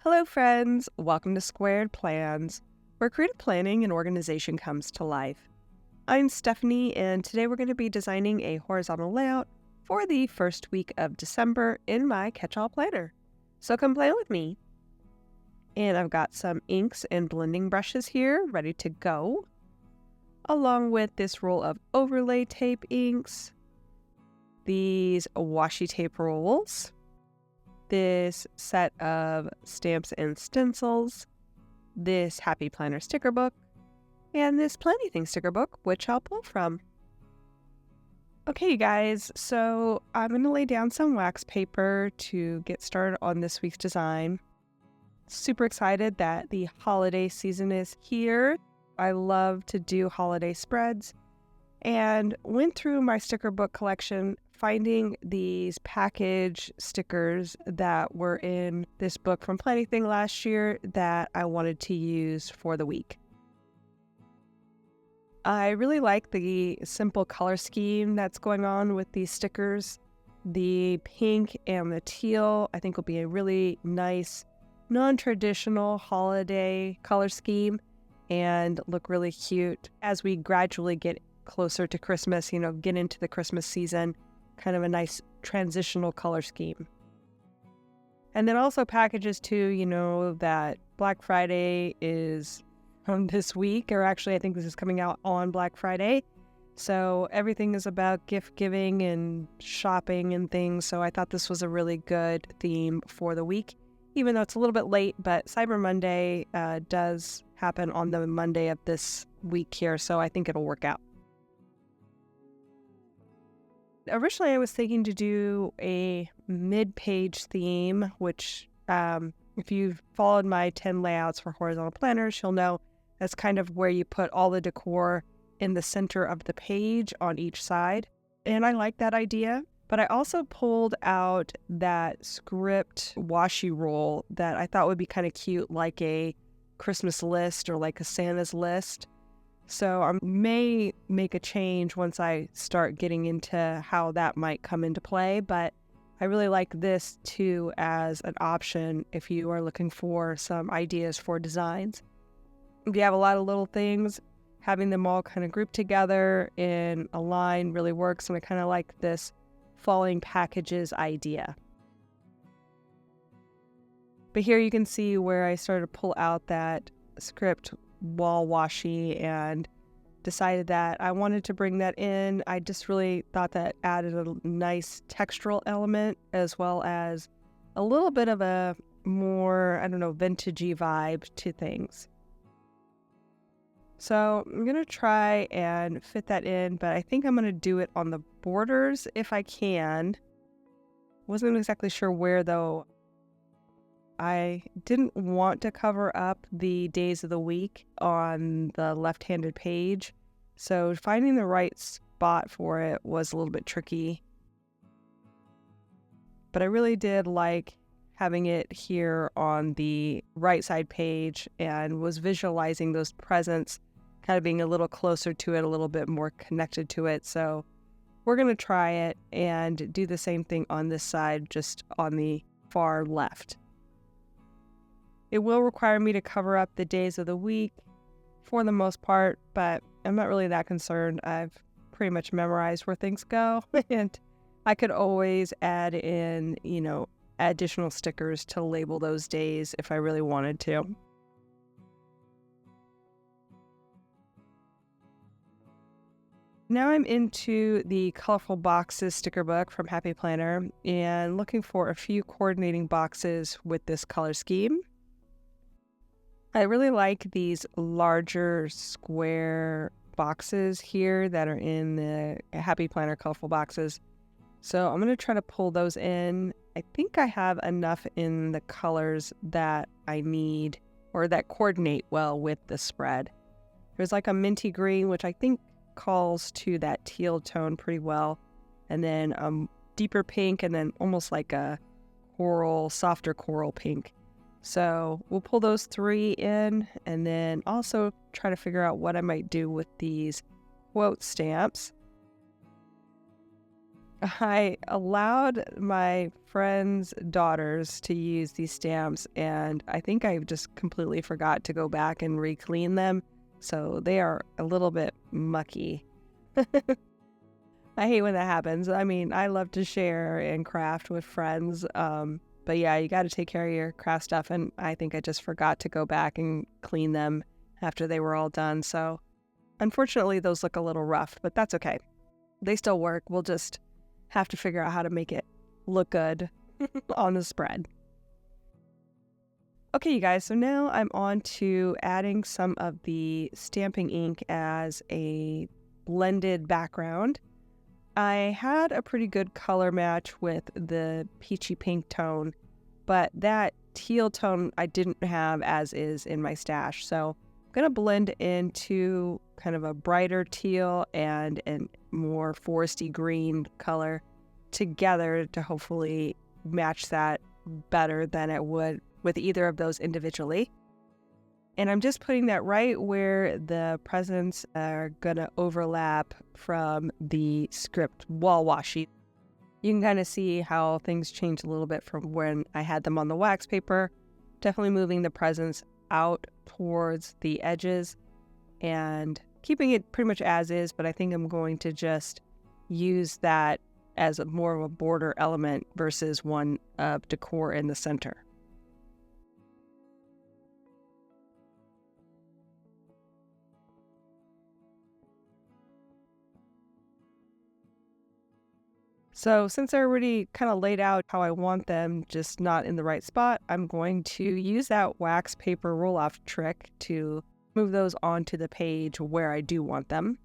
Hello friends, welcome to Squaird Plans, where creative planning and organization comes to life. I'm Stephanie, and today we're going to be designing a horizontal layout for the first week of December in my catch-all planner. So come play with me. And I've got some inks and blending brushes here ready to go, along with this roll of overlay tape inks, these washi tape rolls, this set of stamps and stencils, this Happy Planner sticker book, and this Plannything sticker book, which I'll pull from. Okay, you guys, so I'm going to lay down some wax paper to get started on this week's design. Super excited that the holiday season is here. I love to do holiday spreads and went through my sticker book collection finding these package stickers that were in this book from Plannything last year that I wanted to use for the week. I really like the simple color scheme that's going on with these stickers. The pink and the teal I think will be a really nice, non-traditional holiday color scheme and look really cute as we gradually get closer to Christmas, get into the Christmas season. Kind of a nice transitional color scheme. And then also packages too, that Black Friday is this week, or actually I think this is coming out on Black Friday. So everything is about gift giving and shopping and things. So I thought this was a really good theme for the week, even though it's a little bit late, but Cyber Monday does happen on the Monday of this week here. So I think it'll work out. Originally, I was thinking to do a mid-page theme, which if you've followed my 10 layouts for horizontal planners, you'll know that's kind of where you put all the decor in the center of the page on each side. And I like that idea. But I also pulled out that script washi roll that I thought would be kind of cute, like a Christmas list or like a Santa's list. So I may make a change once I start getting into how that might come into play, but I really like this too as an option if you are looking for some ideas for designs. If you have a lot of little things, having them all kind of grouped together in a line really works, and I kind of like this falling packages idea. But here you can see where I started to pull out that script wall washi and decided that I wanted to bring that in. I just really thought that added a nice textural element as well as a little bit of a more, vintagey vibe to things. So I'm going to try and fit that in, but I think I'm going to do it on the borders if I can. Wasn't exactly sure where though. I didn't want to cover up the days of the week on the left-handed page, so finding the right spot for it was a little bit tricky. But I really did like having it here on the right side page and was visualizing those presents kind of being a little closer to it, a little bit more connected to it. So we're going to try it and do the same thing on this side, just on the far left. It will require me to cover up the days of the week for the most part, but I'm not really that concerned. I've pretty much memorized where things go, and I could always add in, additional stickers to label those days if I really wanted to. Now I'm into the Colorful Boxes sticker book from Happy Planner and looking for a few coordinating boxes with this color scheme. I really like these larger square boxes here that are in the Happy Planner Colorful Boxes. So I'm going to try to pull those in. I think I have enough in the colors that I need or that coordinate well with the spread. There's like a minty green, which I think calls to that teal tone pretty well. And then deeper pink and then almost like a coral, softer coral pink. So we'll pull those three in and then also try to figure out what I might do with these quote stamps. I allowed my friends' daughters to use these stamps, and I think I just completely forgot to go back and re-clean them, so they are a little bit mucky. I hate when that happens. I mean, I love to share and craft with friends, but yeah, you got to take care of your craft stuff, and I think I just forgot to go back and clean them after they were all done, so unfortunately those look a little rough, but that's okay. They still work. We'll just have to figure out how to make it look good on the spread. Okay, you guys, so now I'm on to adding some of the stamping ink as a blended background. I had a pretty good color match with the peachy pink tone, but that teal tone I didn't have as is in my stash. So I'm going to blend into kind of a brighter teal and a more foresty green color together to hopefully match that better than it would with either of those individually. And I'm just putting that right where the presents are going to overlap from the script wall washi. You can kind of see how things change a little bit from when I had them on the wax paper. Definitely moving the presents out towards the edges and keeping it pretty much as is, but I think I'm going to just use that as more of a border element versus one of decor in the center. So since I already kind of laid out how I want them, just not in the right spot, I'm going to use that wax paper roll-off trick to move those onto the page where I do want them.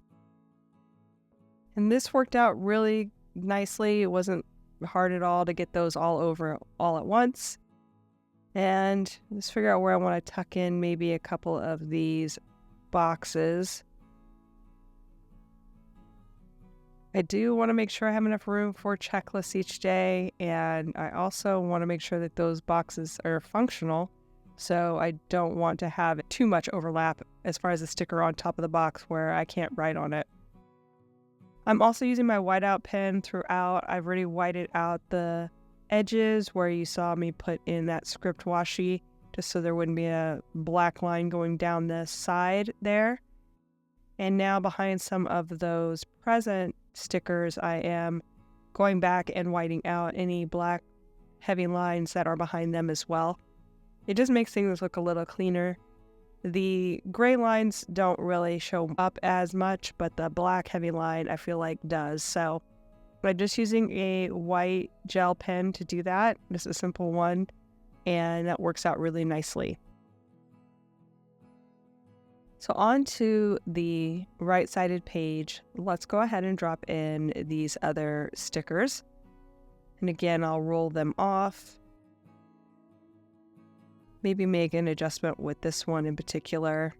And this worked out really nicely. It wasn't hard at all to get those all over all at once. And just figure out where I want to tuck in maybe a couple of these boxes. I do want to make sure I have enough room for checklists each day, and I also want to make sure that those boxes are functional, so I don't want to have too much overlap as far as the sticker on top of the box where I can't write on it. I'm also using my whiteout pen throughout. I've already whited out the edges where you saw me put in that script washi, just so there wouldn't be a black line going down the side there. And now behind some of those present stickers, I am going back and whiting out any black heavy lines that are behind them as well. It just makes things look a little cleaner. The gray lines don't really show up as much, but the black heavy line I feel like does. So I'm just using a white gel pen to do that. Just a simple one, and that works out really nicely. So on to the right-sided page, let's go ahead and drop in these other stickers. And again, I'll roll them off. Maybe make an adjustment with this one in particular,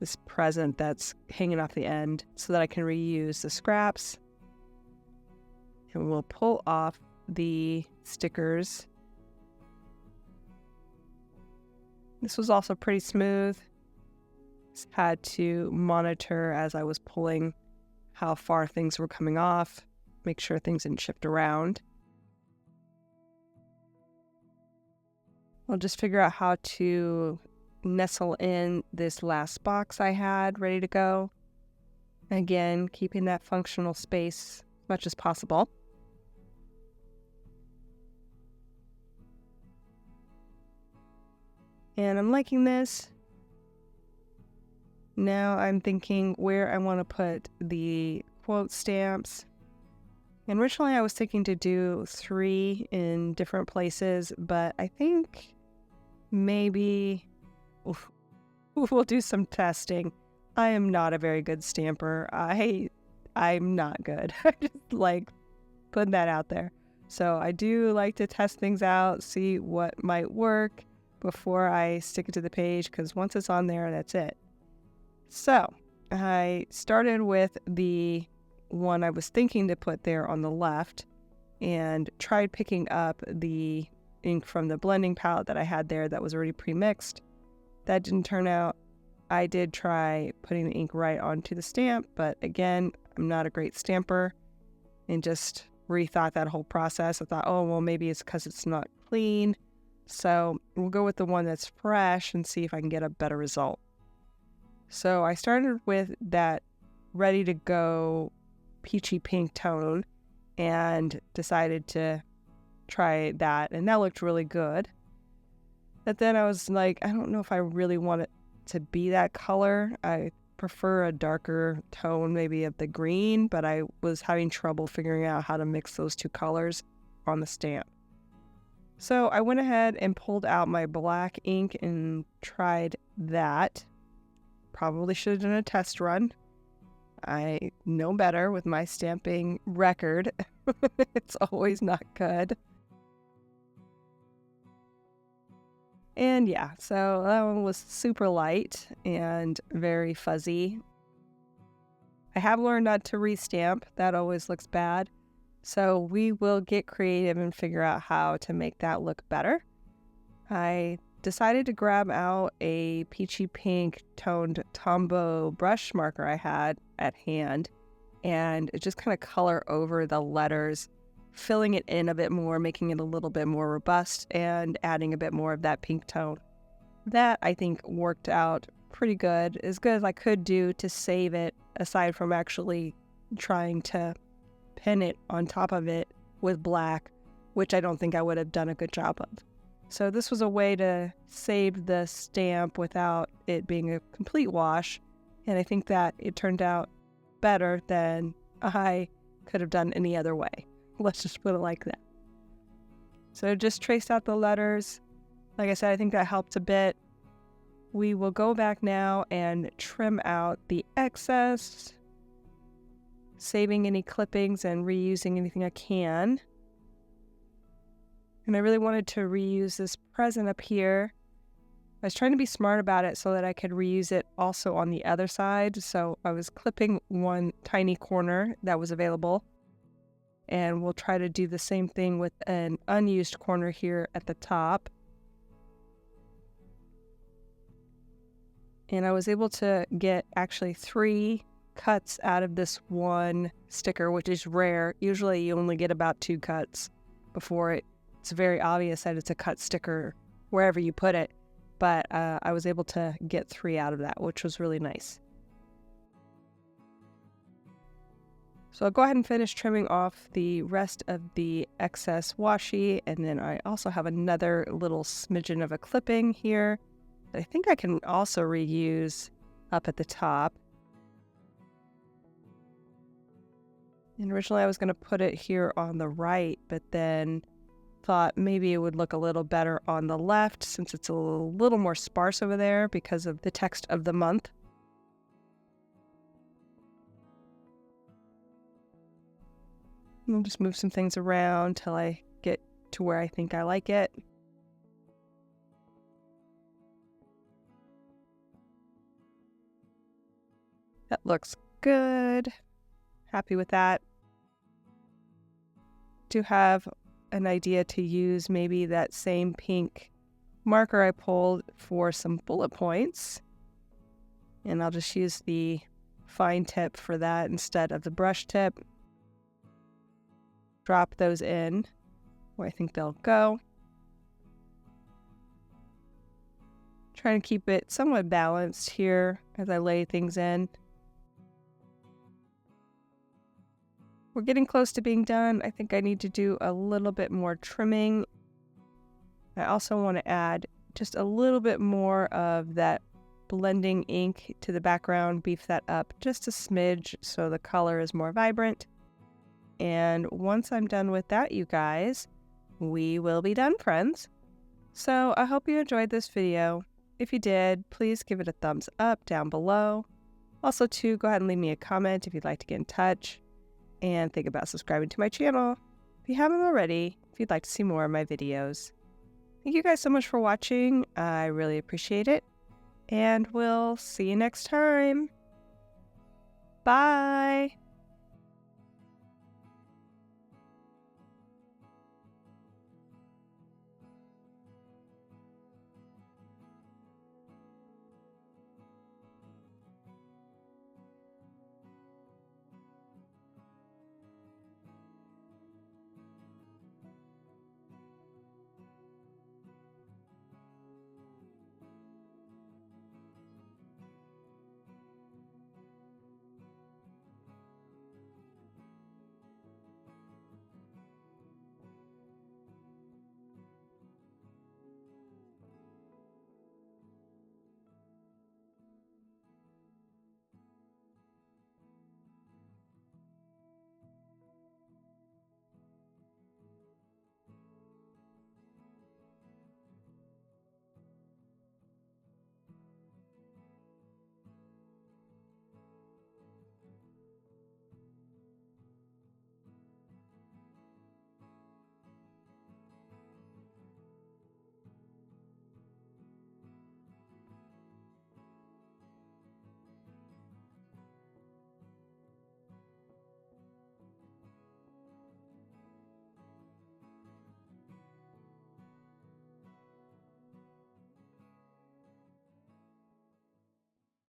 this present that's hanging off the end, so that I can reuse the scraps. And we'll pull off the stickers. This was also pretty smooth. Had to monitor as I was pulling how far things were coming off, make sure things didn't shift around. I'll just figure out how to nestle in this last box I had ready to go. Again, keeping that functional space as much as possible. And I'm liking this. Now I'm thinking where I want to put the quote stamps. And originally I was thinking to do 3 in different places, but I think maybe we'll do some testing. I am not a very good stamper. I'm not good. I just like putting that out there. So I do like to test things out, see what might work before I stick it to the page, because once it's on there, that's it. So I started with the one I was thinking to put there on the left and tried picking up the ink from the blending palette that I had there that was already pre-mixed. That didn't turn out. I did try putting the ink right onto the stamp, but again, I'm not a great stamper and just rethought that whole process. I thought, oh, well, maybe it's because it's not clean. So we'll go with the one that's fresh and see if I can get a better result. So I started with that ready to go peachy pink tone and decided to try that. And that looked really good. But then I was like, I don't know if I really want it to be that color. I prefer a darker tone, maybe of the green, but I was having trouble figuring out how to mix those two colors on the stamp. So I went ahead and pulled out my black ink and tried that. Probably should have done a test run. I know better with my stamping record. It's always not good. And yeah, so that one was super light and very fuzzy. I have learned not to restamp. That always looks bad. So we will get creative and figure out how to make that look better. I decided to grab out a peachy pink toned Tombow brush marker I had at hand and just kind of color over the letters, filling it in a bit more, making it a little bit more robust and adding a bit more of that pink tone. That I think worked out pretty good as I could do to save it, aside from actually trying to pin it on top of it with black, which I don't think I would have done a good job of. So this was a way to save the stamp without it being a complete wash, and I think that it turned out better than I could have done any other way. Let's just put it like that. So just traced out the letters. Like I said, I think that helped a bit. We will go back now and trim out the excess, saving any clippings and reusing anything I can. And I really wanted to reuse this present up here. I was trying to be smart about it so that I could reuse it also on the other side. So I was clipping one tiny corner that was available. And we'll try to do the same thing with an unused corner here at the top. And I was able to get actually 3 cuts out of this one sticker, which is rare. Usually you only get about 2 cuts before it's very obvious that it's a cut sticker wherever you put it. But I was able to get 3 out of that, which was really nice. So I'll go ahead and finish trimming off the rest of the excess washi, and then I also have another little smidgen of a clipping here that I think I can also reuse up at the top. And originally I was going to put it here on the right, but then thought maybe it would look a little better on the left since it's a little more sparse over there because of the text of the month. I'll just move some things around till I get to where I think I like it. That looks good. Happy with that. Do have an idea to use maybe that same pink marker I pulled for some bullet points. And I'll just use the fine tip for that instead of the brush tip. Drop those in where I think they'll go. Trying to keep it somewhat balanced here as I lay things in. We're getting close to being done. I think I need to do a little bit more trimming. I also want to add just a little bit more of that blending ink to the background, beef that up just a smidge so the color is more vibrant. And once I'm done with that, you guys, we will be done, friends. So I hope you enjoyed this video. If you did, please give it a thumbs up down below. Also, too, go ahead and leave me a comment if you'd like to get in touch. And think about subscribing to my channel if you haven't already, if you'd like to see more of my videos. Thank you guys so much for watching. I really appreciate it. And we'll see you next time. Bye!